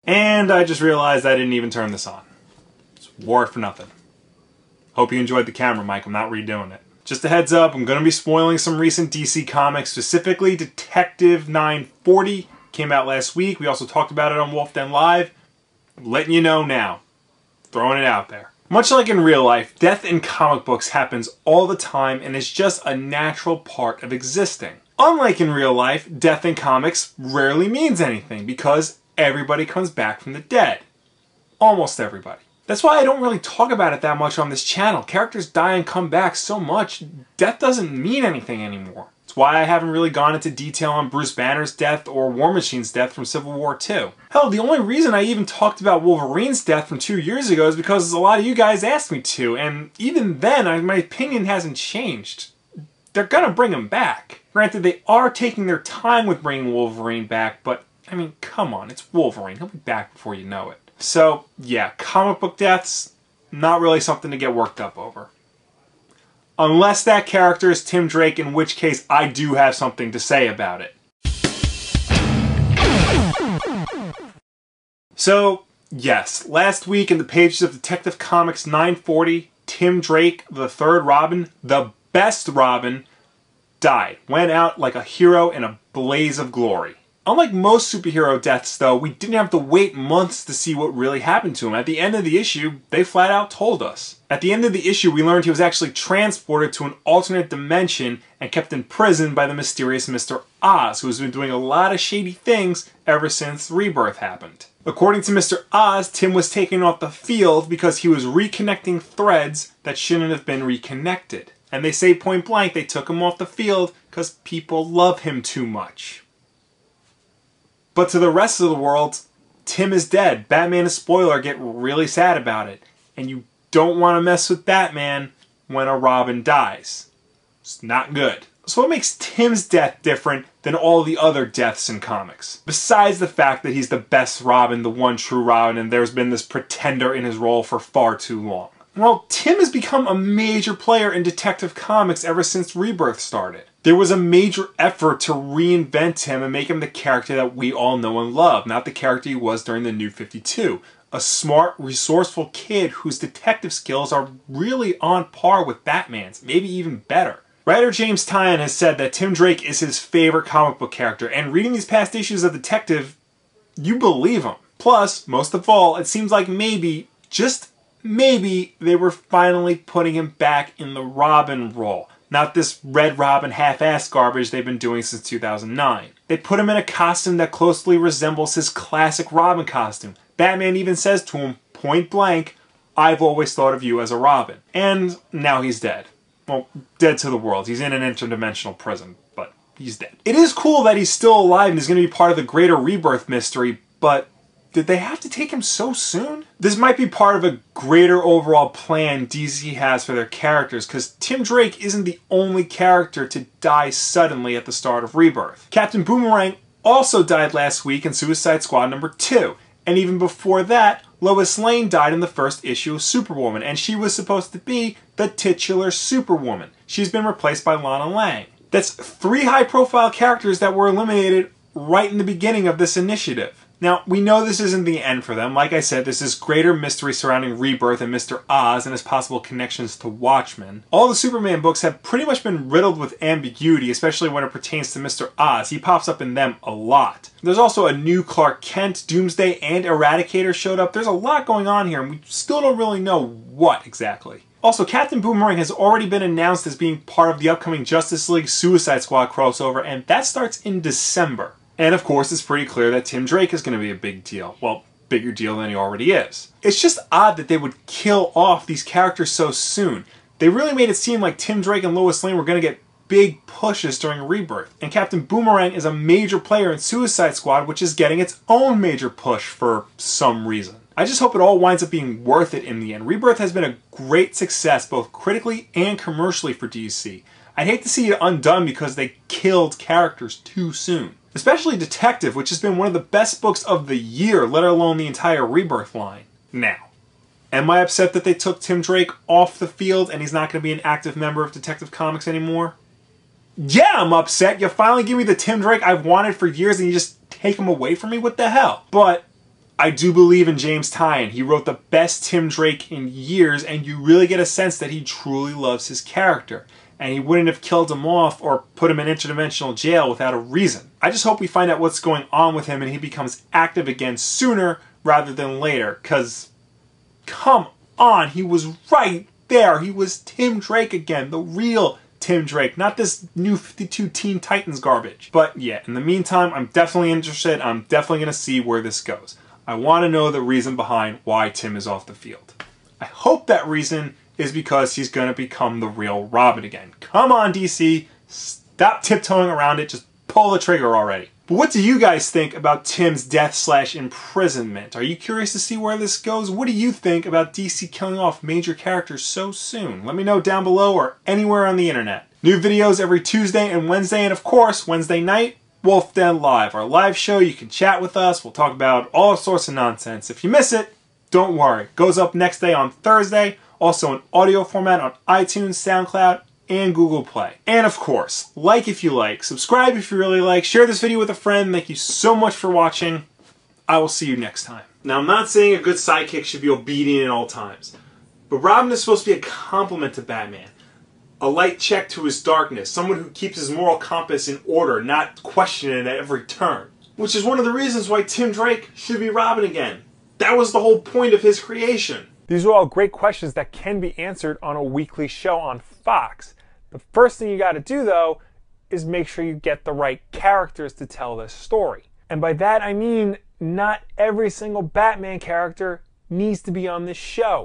And I just realized I didn't even turn this on. It's wore for nothing. Hope you enjoyed the camera mic, I'm not redoing it. Just a heads up, I'm going to be spoiling some recent DC comics, specifically Detective 940. Came out last week. We also talked about it on Wulff Live. I'm letting you know now. Throwing it out there. Much like in real life, death in comic books happens all the time and is just a natural part of existing. Unlike in real life, death in comics rarely means anything because everybody comes back from the dead. Almost everybody. That's why I don't really talk about it that much on this channel. Characters die and come back so much, death doesn't mean anything anymore. It's why I haven't really gone into detail on Bruce Banner's death or War Machine's death from Civil War II. Hell, the only reason I even talked about Wolverine's death from 2 years ago is because a lot of you guys asked me to, and even then, my opinion hasn't changed. They're gonna bring him back. Granted, they are taking their time with bringing Wolverine back, but, I mean, come on, it's Wolverine. He'll be back before you know it. So, yeah, comic book deaths, not really something to get worked up over. Unless that character is Tim Drake, in which case I do have something to say about it. So, yes, last week in the pages of Detective Comics 940, Tim Drake, the third Robin, the best Robin, died. Went out like a hero in a blaze of glory. Unlike most superhero deaths, though, we didn't have to wait months to see what really happened to him. At the end of the issue, they flat out told us. At the end of the issue, we learned he was actually transported to an alternate dimension and kept in prison by the mysterious Mr. Oz, who has been doing a lot of shady things ever since Rebirth happened. According to Mr. Oz, Tim was taken off the field because he was reconnecting threads that shouldn't have been reconnected. And they say point blank they took him off the field because people love him too much. But to the rest of the world, Tim is dead. Batman and Spoiler get really sad about it. And you don't want to mess with Batman when a Robin dies. It's not good. So what makes Tim's death different than all the other deaths in comics? Besides the fact that he's the best Robin, the one true Robin, and there's been this pretender in his role for far too long. Well, Tim has become a major player in Detective Comics ever since Rebirth started. There was a major effort to reinvent him and make him the character that we all know and love, not the character he was during the New 52. A smart, resourceful kid whose detective skills are really on par with Batman's, maybe even better. Writer James Tynion has said that Tim Drake is his favorite comic book character, and reading these past issues of Detective, you believe him. Plus, most of all, it seems like maybe, just maybe, they were finally putting him back in the Robin role. Not this Red Robin half-assed garbage they've been doing since 2009. They put him in a costume that closely resembles his classic Robin costume. Batman even says to him, point blank, "I've always thought of you as a Robin." And now he's dead. Well, dead to the world. He's in an interdimensional prison, but he's dead. It is cool that he's still alive and is going to be part of the greater Rebirth mystery, but did they have to take him so soon? This might be part of a greater overall plan DC has for their characters, because Tim Drake isn't the only character to die suddenly at the start of Rebirth. Captain Boomerang also died last week in Suicide Squad #2, and even before that, Lois Lane died in the first issue of Superwoman, and she was supposed to be the titular Superwoman. She's been replaced by Lana Lang. That's 3 high-profile characters that were eliminated right in the beginning of this initiative. Now, we know this isn't the end for them. Like I said, this is greater mystery surrounding Rebirth and Mr. Oz and his possible connections to Watchmen. All the Superman books have pretty much been riddled with ambiguity, especially when it pertains to Mr. Oz. He pops up in them a lot. There's also a new Clark Kent, Doomsday, and Eradicator showed up. There's a lot going on here, and we still don't really know what exactly. Also, Captain Boomerang has already been announced as being part of the upcoming Justice League Suicide Squad crossover, and that starts in December. And of course, it's pretty clear that Tim Drake is going to be a big deal. Well, bigger deal than he already is. It's just odd that they would kill off these characters so soon. They really made it seem like Tim Drake and Lois Lane were going to get big pushes during Rebirth. And Captain Boomerang is a major player in Suicide Squad, which is getting its own major push for some reason. I just hope it all winds up being worth it in the end. Rebirth has been a great success, both critically and commercially for DC. I'd hate to see it undone because they killed characters too soon. Especially Detective, which has been one of the best books of the year, let alone the entire Rebirth line. Now, am I upset that they took Tim Drake off the field and he's not going to be an active member of Detective Comics anymore? Yeah, I'm upset. You finally give me the Tim Drake I've wanted for years and you just take him away from me? What the hell? But I do believe in James Tynion. He wrote the best Tim Drake in years, and you really get a sense that he truly loves his character. And he wouldn't have killed him off or put him in interdimensional jail without a reason. I just hope we find out what's going on with him and he becomes active again sooner rather than later. Because, come on, he was right there. He was Tim Drake again, the real Tim Drake, not this new 52 Teen Titans garbage. But yeah, in the meantime, I'm definitely interested. I'm definitely going to see where this goes. I want to know the reason behind why Tim is off the field. I hope that reason is because he's going to become the real Robin again. Come on, DC. Stop tiptoeing around it. Just pull the trigger already. But what do you guys think about Tim's death/imprisonment? Are you curious to see where this goes? What do you think about DC killing off major characters so soon? Let me know down below or anywhere on the internet. New videos every Tuesday and Wednesday, and of course, Wednesday night, Wulff Den Live, our live show. You can chat with us. We'll talk about all sorts of nonsense. If you miss it, don't worry. It goes up next day on Thursday. Also in audio format on iTunes, SoundCloud, and Google Play. And of course, like if you like, subscribe if you really like, share this video with a friend. Thank you so much for watching. I will see you next time. Now, I'm not saying a good sidekick should be obedient at all times, but Robin is supposed to be a complement to Batman. A light check to his darkness, someone who keeps his moral compass in order, not questioning it at every turn. Which is one of the reasons why Tim Drake should be Robin again. That was the whole point of his creation. These are all great questions that can be answered on a weekly show on Fox. The first thing you got to do, though, is make sure you get the right characters to tell this story. And by that I mean not every single Batman character needs to be on this show.